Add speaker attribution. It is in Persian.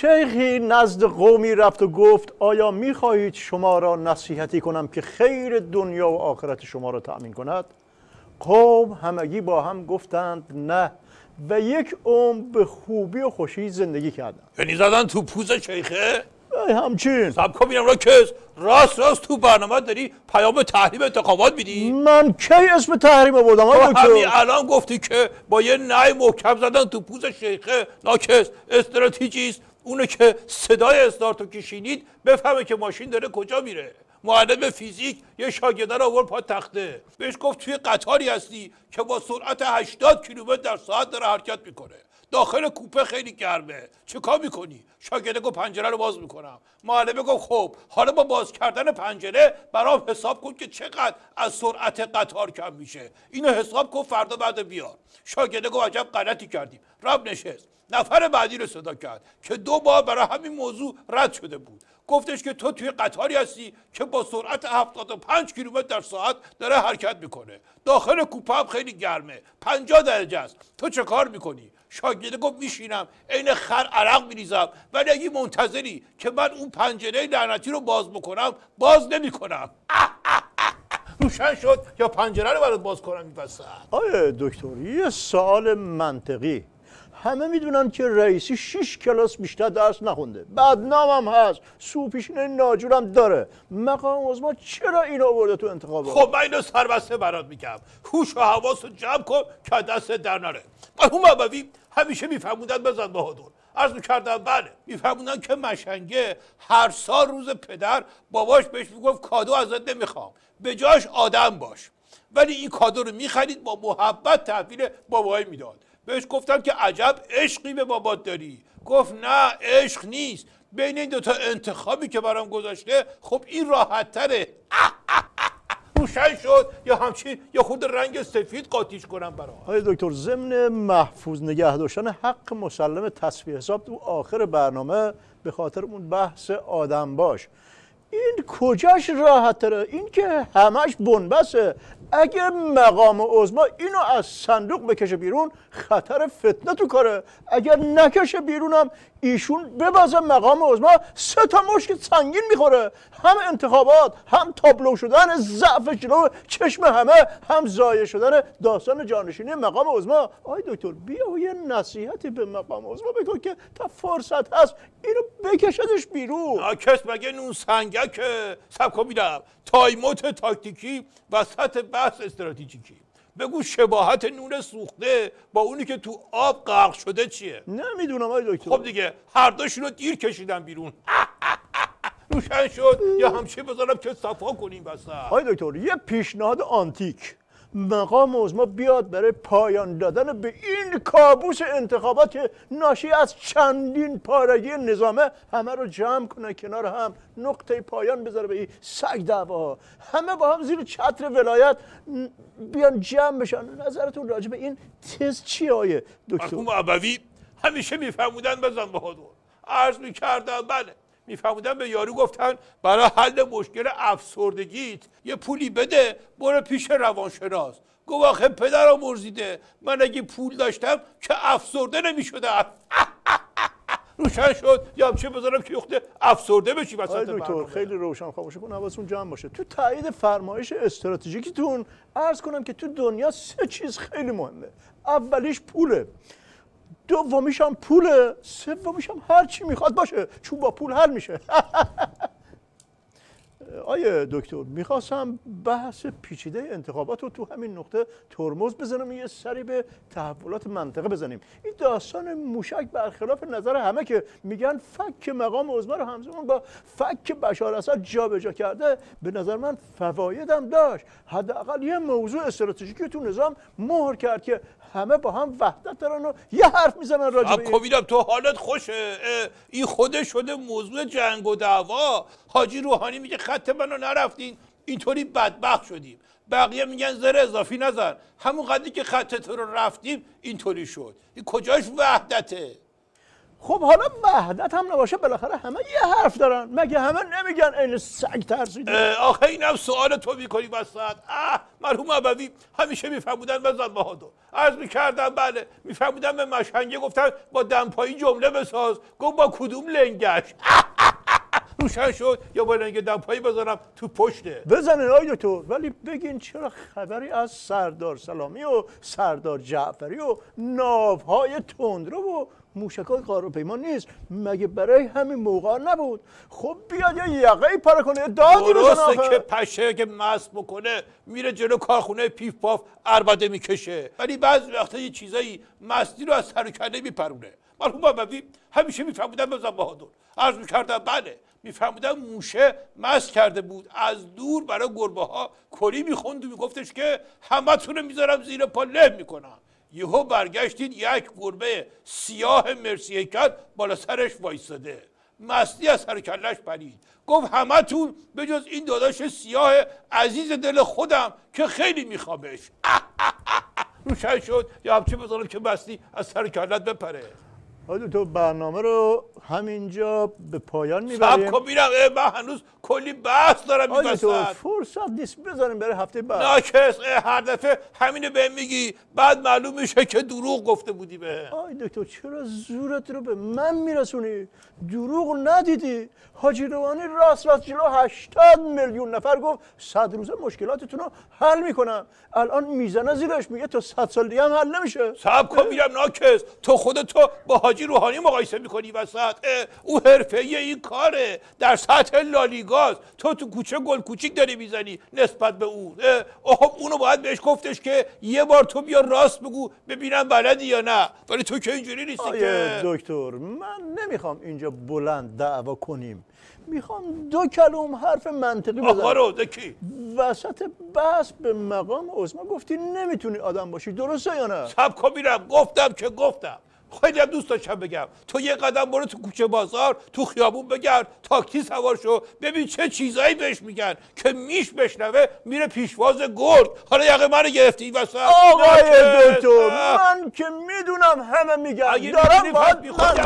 Speaker 1: شیخی نزد قومی رفت و گفت آیا میخواهید شما را نصیحتی کنم که خیر دنیا و آخرت شما را تأمین کند؟ قوم همگی با هم گفتند نه و یک عمر به خوبی و خوشی زندگی کردند.
Speaker 2: یعنی زدن تو پوز شیخه؟
Speaker 1: همچین.
Speaker 2: سب کن بینم را کس راست تو برنامه داری پیام تحریم انتخابات میدی؟
Speaker 1: من کی اسم تحریم آوردم؟
Speaker 2: تو همین الان گفتی که با یه نعی محکم زدن تو پوز شیخه. ناکس استراتژیست اونه که صدای استارتو که شنید بفهمه که ماشین داره کجا میره. معلم فیزیک یه شاگرده رو آورد پا تخته، بهش گفت توی قطاری هستی که با سرعت 80 کیلومتر در ساعت داره حرکت میکنه، داخل کوپه خیلی گرمه، چه کار میکنی؟ شاگرده گفت پنجره رو باز میکنم. معلمه گفت خب حالا با باز کردن پنجره برام حساب کن که چقدر از سرعت قطار کم میشه، اینو حساب کن فردا بعد بیار. شاگرده گفت عجب غلطی کردیم. رب نشست، نفر بعدی رو صدا کرد که 2 بار برای همین موضوع رد شده بود. گفتش که تو توی قطاری هستی که با سرعت 75 کیلومتر در ساعت داره حرکت میکنه، داخل کوپه هم خیلی گرمه، 50 درجه است، تو چه کار میکنی؟ شاگرده گفت میشینم عین خر عرق میریزم، ولی اگه منتظری که من اون پنجره لعنتی رو باز بکنم باز نمیکنم. روشن شد یا پنجره رو برات باز کنم این وسط؟
Speaker 1: آیه دکتر یه سوال منطقی. همه میدونن که رئیسی 6 کلاس بیشتر درس نخونده، بدنام هم هست، سوپیشینه ناجورم داره، مقام عظما چرا اینو آورده تو انتخابات؟
Speaker 2: خب من اینو سربسته برات میگم، هوش و حواس رو جمع کن که دست در نره. مرحوم ابوی همیشه میفهموندن بزن بهادر، عرض میکردم بله میفهموندن که مشنگه هر سال روز پدر باباش بهش میگفت کادو ازت نمیخوام، به جاش آدم باش، ولی این کادو رو میخرید با محبت تحویل بابای میداد. بهش گفتم که عجب عشقی به بابات داری. گفت نه عشق نیست، بین این 2 تا انتخابی که برام گذاشته خب این راحت تره. روشن شد یا همچین یا خود رنگ سفید قاطیش کنم برام.
Speaker 1: آقای دکتر ضمن محفوظ نگه داشتن حق مسلم تصفیه حساب تو آخر برنامه به خاطر اون بحث آدم باش، این کجاش راحت تره؟ این که همش بنبسه. اگه مقام عظما اینو از صندوق بکشه بیرون خطر فتنه تو کاره، اگر نکشه بیرونم ایشون ببازه مقام عظما 3 تا مشت سنگین میخوره، هم انتخابات، هم تابلو شدن ضعف جلو چشم همه، هم ضایع شدن داستان جانشینی مقام عظما. آی دکتر بیا و یه نصیحتی به مقام عظما بکن که تا فرصت هست اینو بکشدش بیرون.
Speaker 2: کس مگه نون سنگکه؟ سب کن میرم تایموت تاکتیکی وسط بحث استراتژیکی. بگو شباهت نون سوخته با اونی که تو آب غرق شده چیه؟
Speaker 1: نمیدونم آی دکتر.
Speaker 2: خب دیگه هر دوشون رو دیر کشیدن بیرون. روشن شد یا همچه بذارم که صفا کنیم وسط.
Speaker 1: آی دکتر یه پیشنهاد آنتیک، مقام عظما بیاد برای پایان دادن به این کابوس انتخابات که ناشی از چندین پارگی نظامه همه رو جمع کنه کنار هم، نقطه پایان بذاره به این سگ دعوا، همه با هم زیر چتر ولایت بیان جمع بشن. نظرتون راجع به این تز چیه آیه دکتر؟
Speaker 2: مرحوم ابوی همیشه میفهمودن بزن بهادر. عرض میکردم بله میفهمودن به یارو گفتن برای حل مشکل افسردگیت یه پولی بده برو پیش روانشناس. گفت آخه پدرم مرزیده من اگه پول داشتم که افسرده نمیشدم. روشن شد یا همچه بذارم که یخته افسرده بشی وسط برنامه.
Speaker 1: دکتر خیلی روشن خاموش کن، حواستون جمع باشه. تو تایید فرمایش استراتژیکیتون عرض کنم که تو دنیا 3 چیز خیلی مهمه. اولیش پوله، دومیش هم پوله، سومیش هم هر چی میخواد باشه چون با پول حل میشه. آیه دکتر میخواستم بحث پیچیده انتخابات رو تو همین نقطه ترمز بزنم، یه سری به تحولات منطقه بزنیم. این داستان موشک برخلاف نظر همه که میگن فک مقام عظما رو همزمان با فک بشار اسد جابجا کرده، به نظر من فوایدم داشت. حداقل یه موضوع استراتژیکی تو نظام مهر کرد که همه با هم وحدت دارن و یه حرف میزنن راجع به
Speaker 2: این. تو حالت خوشه؟ این خوده شده موضوع جنگ و دعوا. حاجی روحانی میگه خط منو نرفتین اینطوری بدبخت شدیم، بقیه میگن زر اضافی نزن، همون قدری که خط تو رو رفتیم اینطوری شد. این کجاش وحدته؟
Speaker 1: خب حالا وحدت هم نباشه، بالاخره همه یه حرف دارن، مگه همه نمیگن این سگ ترسیده؟
Speaker 2: آخه اینم سوال تو میکنی وسط. مرحوم ابوی همیشه میفهمودن بزن بهادر. عرض میکردم بله میفهمودن به مشنگه گفتن با دمپایی جمله بساز، گفت با کدوم لنگش؟ روشن شد یا با لنگ دمپایی بزنم تو پشته؟
Speaker 1: بزنین آقای دکتر، ولی بگین چرا خبری از سردار سلامی و سردار جعفری و ناوهای تندرو و موشکای قاروپیما نیست؟ مگه برای همین موقع نبود؟ خب بیاد یا یقه پاره کنه، دادی
Speaker 2: درسته
Speaker 1: بزن.
Speaker 2: که پشه که مست بکنه میره جلو کارخونه پیف پاف عربده میکشه، ولی بعضی وقتا یه چیزایی مستی رو از سر و کله میپرونه. مرحوم ابوی همیشه میفهمودن بزن بهادر. عرض میکردم بله میفهمودن موشه مست کرده بود، از دور برای گربه ها کلی میخوند و میگفتش که همتون میذارم زیر پا له میکنم. یهو برگشتید یک گربه سیاه مرسی هیکل بالا سرش وایساده، مستی از سر کلش پرید، گفت همتون به جز این داداش سیاه عزیز دل خودم که خیلی میخوامش. روشن شد یا همچه بزنم که مستی از سر کلت بپره.
Speaker 1: آقای دکتر برنامه رو همینجا به پایان میبریم.
Speaker 2: سب کن میرم، من هنوز کلی بحث دارم این وسط.
Speaker 1: فرصت نیست، بذاریم برای هفته بعد.
Speaker 2: ناکس هر دفعه همینه بهم میگی، بعد معلوم میشه که دروغ گفته بودی به.
Speaker 1: آی دکتر چرا زورت رو به من میرسونی؟ دروغ ندیدی؟ حاجی روحانی راست جلو 80 میلیون نفر گفت 100 روزه مشکلاتتون رو حل میکنم. الان میزنه زیرش میگه تا 100 سال دیگه هم حل نمیشه.
Speaker 2: صبر کن میرم ناکس، تو خودتو با حاجی روحانی مقایسه میکنی وسط. او حرفه‌ای این کاره، در سطح لالیگاست، تو کوچه گل کوچیک داری میزنی نسبت به اون. اونو باید بهش گفتش که یه بار تو بیا راست بگو ببینم بلدی یا نه، ولی تو که اینجوری نیستی که.
Speaker 1: دکتر من نمیخوام اینجا بلند دعوا کنیم، میخوام دو کلم حرف منطقی بزنم.
Speaker 2: آقا رو دکی
Speaker 1: وسط بحث به مقام عظما گفتی نمیتونی آدم باشی، درسته یا نه؟
Speaker 2: صبر کن میرم، گفتم که گفتم. خیلی هم دوست داشتم بگم تو یه قدم برو تو کوچه بازار، تو خیابون بگرد، تاکسی سوار شو، ببین چه چیزایی بهش میگن که میش بشنوه میره پیشواز گرد. حالا یقه منو گرفتی این وسط.
Speaker 1: آقای دکتر من که میدونم همه میگن دارم باید
Speaker 2: میخواد